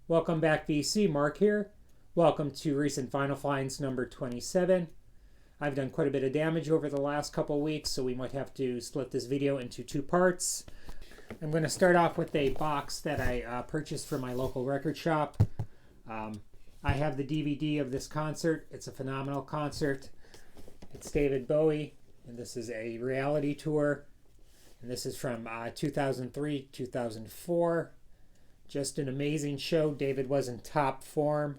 Welcome back, VC. Mark here. Welcome to recent vinyl finds number 27. I've done quite a bit of damage over the last couple weeks, so we might have to split this video into two parts. I'm going to start off with a box that I purchased from my local record shop. I have the DVD of this concert. It's a phenomenal concert. It's David Bowie, and this is a reality tour. And this is from 2003, 2004. Just an amazing show. David was in top form.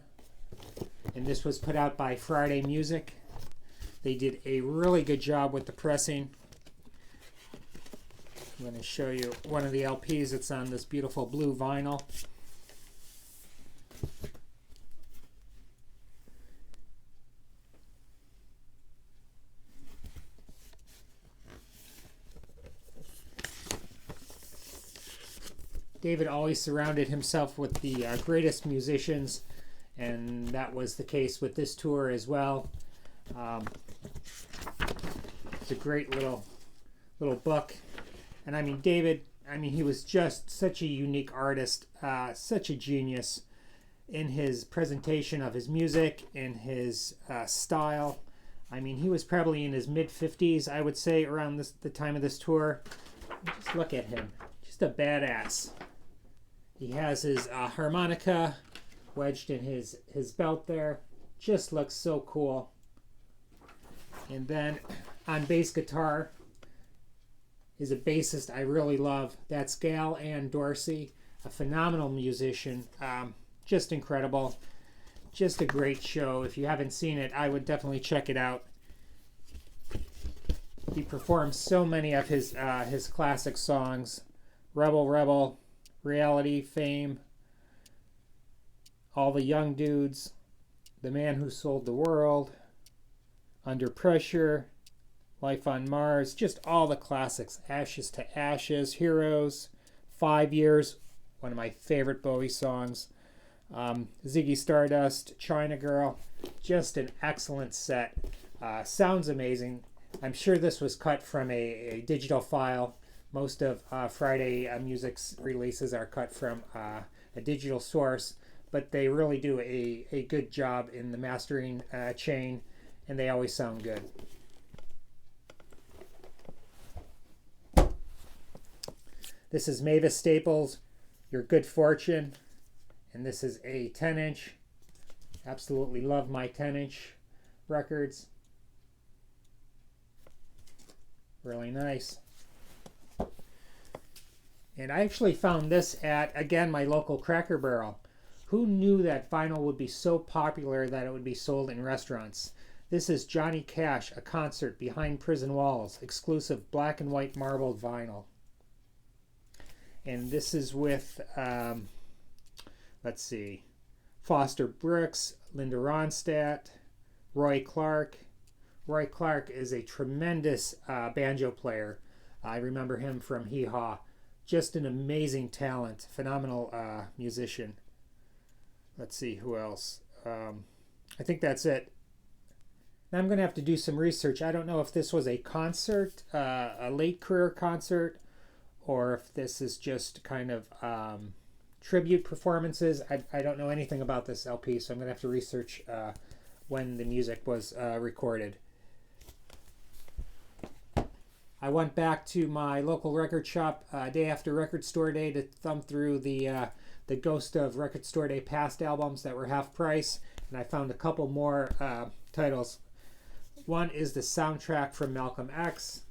And this was put out by Friday Music. They did a really good job with the pressing. I'm going to show you one of the LPs. It's on this beautiful blue vinyl. David always surrounded himself with the greatest musicians, and that was the case with this tour as well. It's a great little book. And I mean, David, he was just such a unique artist, such a genius in his presentation of his music, in his style. I mean, he was probably in his mid-50s, I would say, around the time of this tour. Just look at him. Just a badass. He has his harmonica wedged in his belt there. Just looks so cool. And then on bass guitar is a bassist I really love. That's Gal Ann Dorsey, a phenomenal musician. Just incredible. Just a great show. If you haven't seen it, I would definitely check it out. He performs so many of his classic songs. Rebel Rebel, Reality, Fame, All the Young Dudes, The Man Who Sold the World, Under Pressure, Life on Mars, just all the classics. Ashes to Ashes, Heroes, 5 Years, one of my favorite Bowie songs. Ziggy Stardust, China Girl, just an excellent set. Sounds amazing. I'm sure this was cut from a digital file. Most of Friday Music's releases are cut from a digital source, but they really do a good job in the mastering chain, and they always sound good. This is Mavis Staples' Your Good Fortune, and this is a 10-inch. Absolutely love my 10-inch records. Really nice. And I actually found this at, again, my local Cracker Barrel. Who knew that vinyl would be so popular that it would be sold in restaurants? This is Johnny Cash, A Concert Behind Prison Walls, exclusive black and white marbled vinyl. And this is with, let's see, Foster Brooks, Linda Ronstadt, Roy Clark. Roy Clark is a tremendous banjo player. I remember him from Hee Haw. Just an amazing talent, phenomenal musician. Let's see, who else? I think that's it. Now I'm going to have to do some research. I don't know if this was a concert, a late career concert, or if this is just kind of tribute performances. I don't know anything about this LP, so I'm going to have to research when the music was recorded. I went back to my local record shop day after Record Store Day to thumb through the Ghost of Record Store Day past albums that were half price, and I found a couple more titles. One is the soundtrack from Malcolm X,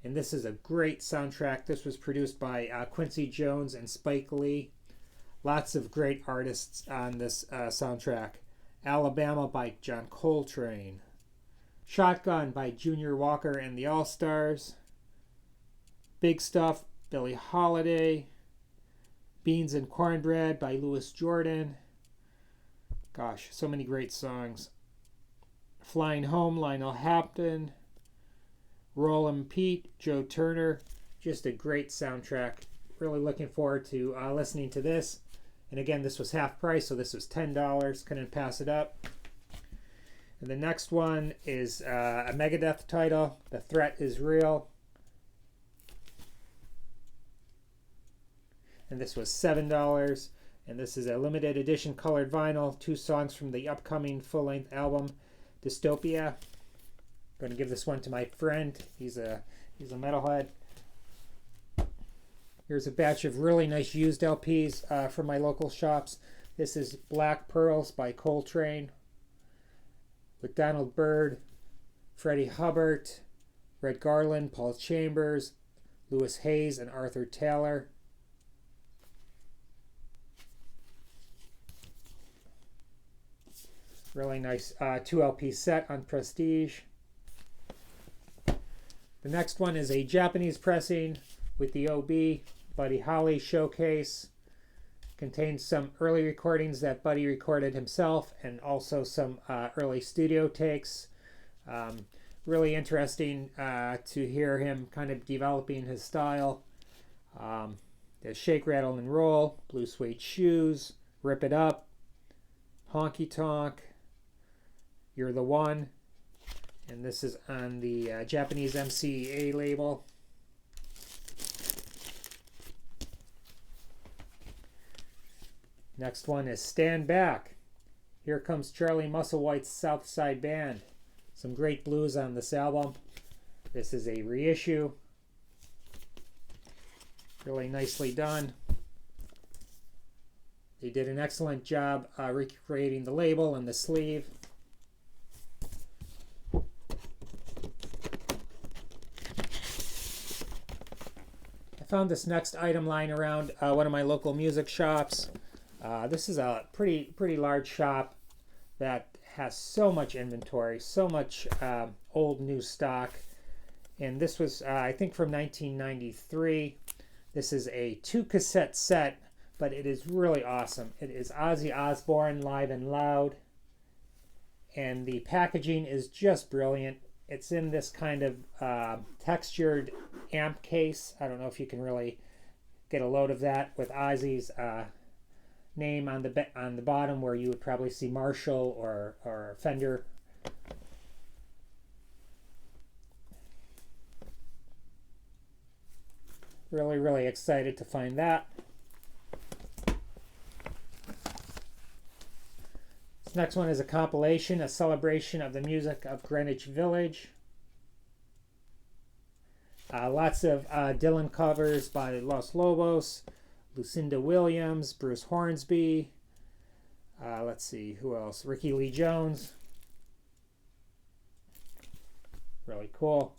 and this is a great soundtrack. This was produced by Quincy Jones and Spike Lee. Lots of great artists on this soundtrack. Alabama by John Coltrane. Shotgun by Junior Walker and the All-Stars. Big Stuff, Billie Holiday. Beans and Cornbread by Louis Jordan. Gosh, so many great songs. Flying Home, Lionel Hampton. Rollin' Pete, Joe Turner. Just a great soundtrack. Really looking forward to listening to this. And again, this was half price, so this was $10. Couldn't pass it up. And the next one is a Megadeth title, The Threat Is Real. And this was $7. And this is a limited edition colored vinyl, 2 songs from the upcoming full-length album, Dystopia. I'm going to give this one to my friend. He's a metalhead. Here's a batch of really nice used LPs from my local shops. This is Black Pearls by Coltrane with Donald Byrd, Freddie Hubbard, Red Garland, Paul Chambers, Louis Hayes, and Arthur Taylor. Really nice 2 LP set on Prestige. The next one is a Japanese pressing with the OB Buddy Holly showcase. Contains some early recordings that Buddy recorded himself and also some early studio takes. Really interesting to hear him kind of developing his style. There's Shake, Rattle, and Roll, Blue Suede Shoes, Rip It Up, Honky Tonk, You're the One, and this is on the Japanese MCA label. Next one is Stand Back. Here Comes Charlie Musselwhite's South Side Band. Some great blues on this album. This is a reissue. Really nicely done. They did an excellent job recreating the label and the sleeve. I found this next item lying around one of my local music shops. This is a pretty large shop that has so much inventory, so much old new stock. And this was, I think, from 1993. This is a 2 cassette set, but it is really awesome. It is Ozzy Osbourne Live and Loud. And the packaging is just brilliant. It's in this kind of textured amp case. I don't know if you can really get a load of that with Ozzy's name on the bottom, where you would probably see Marshall or Fender. Really excited to find that. This next one is a compilation, a celebration of the music of Greenwich Village. Lots of Dylan covers by Los Lobos, Lucinda Williams, Bruce Hornsby. Let's see, who else? Ricky Lee Jones. Really cool.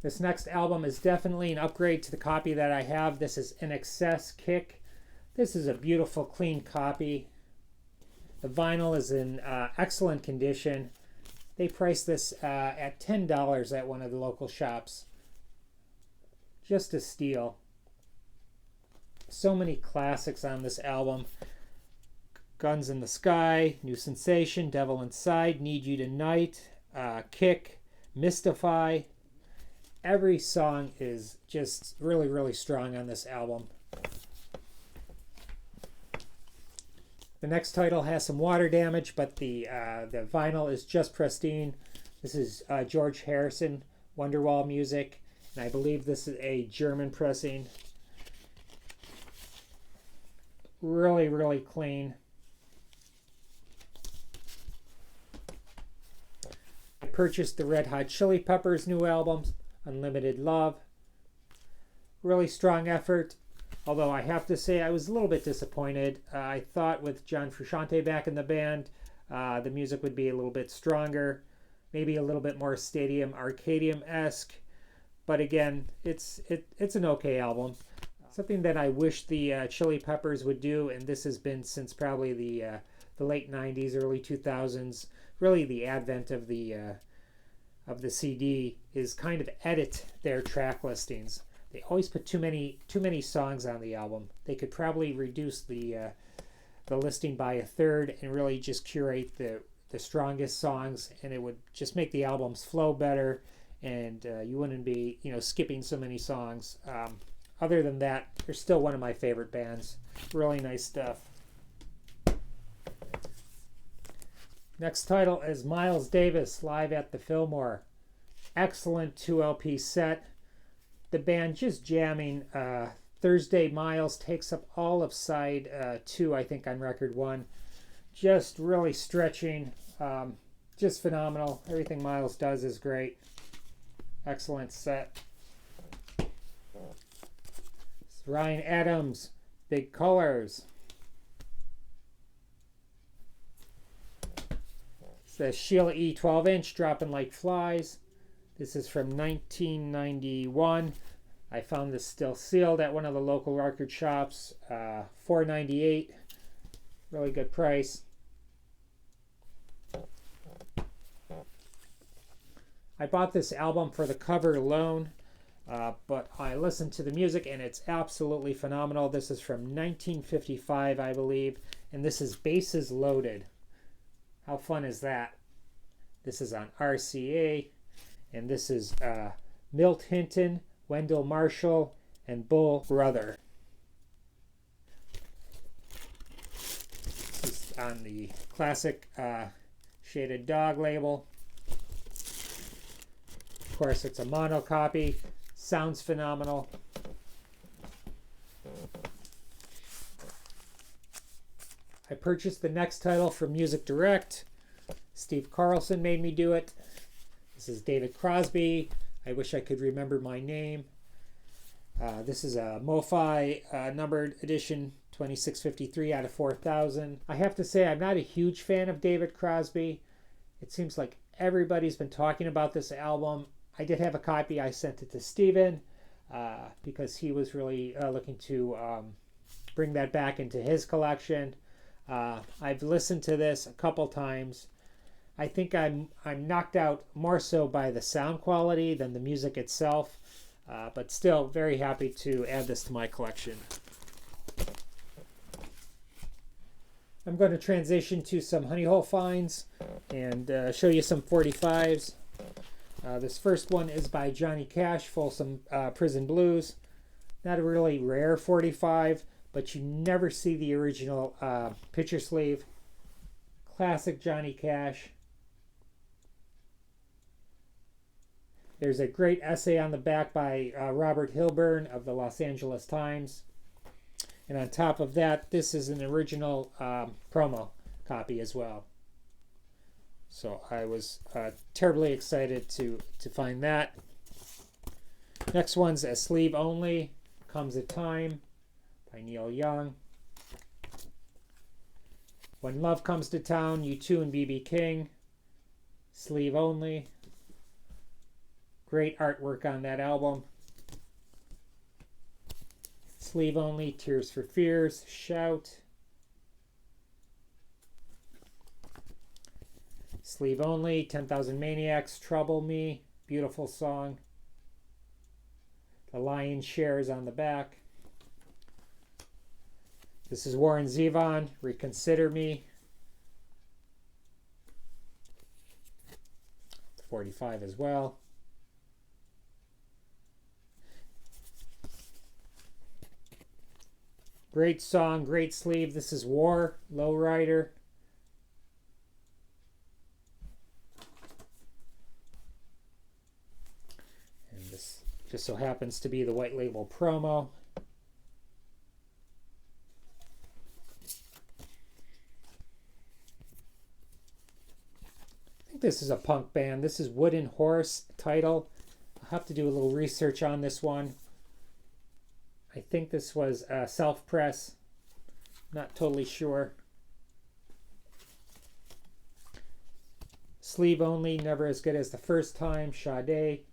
This next album is definitely an upgrade to the copy that I have. This is In Excess Kick. This is a beautiful, clean copy. The vinyl is in excellent condition. They priced this at $10 at one of the local shops. Just a steal. So many classics on this album. Guns in the Sky, New Sensation, Devil Inside, Need You Tonight, Kick, Mystify. Every song is just really strong on this album. The next title has some water damage, but the vinyl is just pristine. This is George Harrison, Wonderwall music, and I believe this is a German pressing. Really clean. I purchased the Red Hot Chili Peppers' new album, Unlimited Love. Really strong effort. Although I have to say I was a little bit disappointed. I thought with John Frusciante back in the band, the music would be a little bit stronger, maybe a little bit more Stadium Arcadium-esque. But again, it's an okay album. Something that I wish the Chili Peppers would do, and this has been since probably the late 90s, early 2000s, really the advent of the CD, is kind of edit their track listings. They always put too many songs on the album. They could probably reduce the listing by a third and really just curate the strongest songs, and it would just make the albums flow better, and you wouldn't be skipping so many songs. Other than that, they're still one of my favorite bands. Really nice stuff. Next title is Miles Davis Live at the Fillmore. Excellent 2 LP set. The band just jamming Thursday Miles takes up all of side 2, I think, on record 1. Just really stretching. Just phenomenal. Everything Miles does is great. Excellent set. It's Ryan Adams, Big Colors. It's the Sheila E 12-inch, Dropping Like Flies. This is from 1991. I found this still sealed at one of the local record shops. $4.98. Really good price. I bought this album for the cover alone, but I listened to the music and it's absolutely phenomenal. This is from 1955, I believe, and this is Bases Loaded. How fun is that? This is on RCA, and this is Milt Hinton, Wendell Marshall, and Bull Brother. This is on the classic Shaded Dog label. Of course, it's a mono copy. Sounds phenomenal. I purchased the next title from Music Direct. Steve Carlson made me do it. This is David Crosby. I wish I could remember my name. This is a MoFi numbered edition, 2653 out of 4000. I have to say, I'm not a huge fan of David Crosby. It seems like everybody's been talking about this album. I did have a copy. I sent it to Steven because he was really looking to bring that back into his collection. I've listened to this a couple times. I think I'm knocked out more so by the sound quality than the music itself, but still very happy to add this to my collection. I'm going to transition to some Honey Hole finds and show you some 45s. This first one is by Johnny Cash, Folsom Prison Blues. Not a really rare 45, but you never see the original picture sleeve. Classic Johnny Cash. There's a great essay on the back by Robert Hilburn of the Los Angeles Times. And on top of that, this is an original promo copy as well. So I was terribly excited to find that. Next one's a sleeve only, Comes a Time by Neil Young. When Love Comes to Town, U2 and B.B. King, sleeve only. Great artwork on that album. Sleeve only, Tears for Fears, Shout. Sleeve only, 10,000 Maniacs, Trouble Me, beautiful song. The lion's share is on the back. This is Warren Zevon, Reconsider Me. 45 as well. Great song, great sleeve. This is War, Lowrider. And this just so happens to be the white label promo. I think this is a punk band. This is Wooden Horse title. I'll have to do a little research on this one. I think this was self-press. Not totally sure. Sleeve only, Never as Good as the First Time, Sade.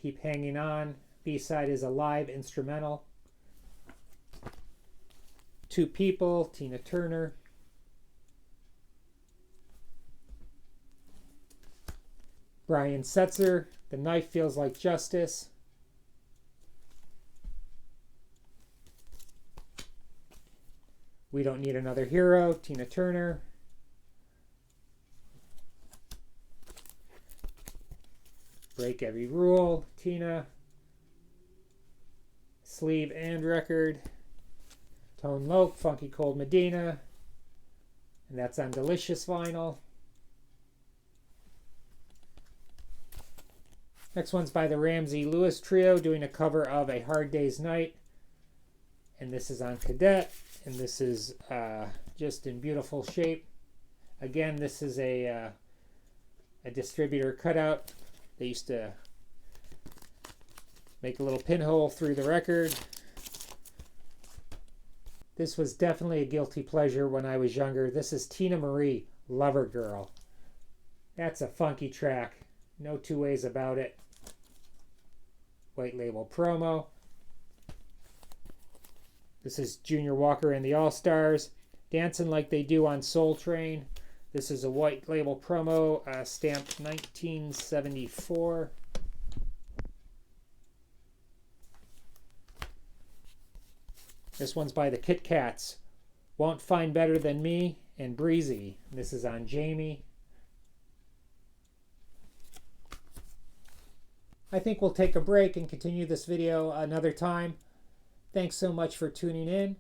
Keep Hanging On. B-side is Alive, instrumental. Two People, Tina Turner. Brian Setzer, The Knife Feels Like Justice. We Don't Need Another Hero, Tina Turner. Break Every Rule, Tina. Sleeve and record. Tone Loc, Funky Cold Medina. And that's on Delicious vinyl. Next one's by the Ramsey Lewis Trio, doing a cover of A Hard Day's Night And this is on Cadet, and this is just in beautiful shape. Again, this is a distributor cutout. They used to make a little pinhole through the record. This was definitely a guilty pleasure when I was younger. This is Tina Marie, Lover Girl. That's a funky track. No two ways about it. White label promo. This is Junior Walker and the All-Stars, Dancing Like They Do on Soul Train. This is a white label promo, stamped 1974. This one's by the Kit Kats. Won't Find Better Than Me and Breezy. This is on Jamie. I think we'll take a break and continue this video another time. Thanks so much for tuning in.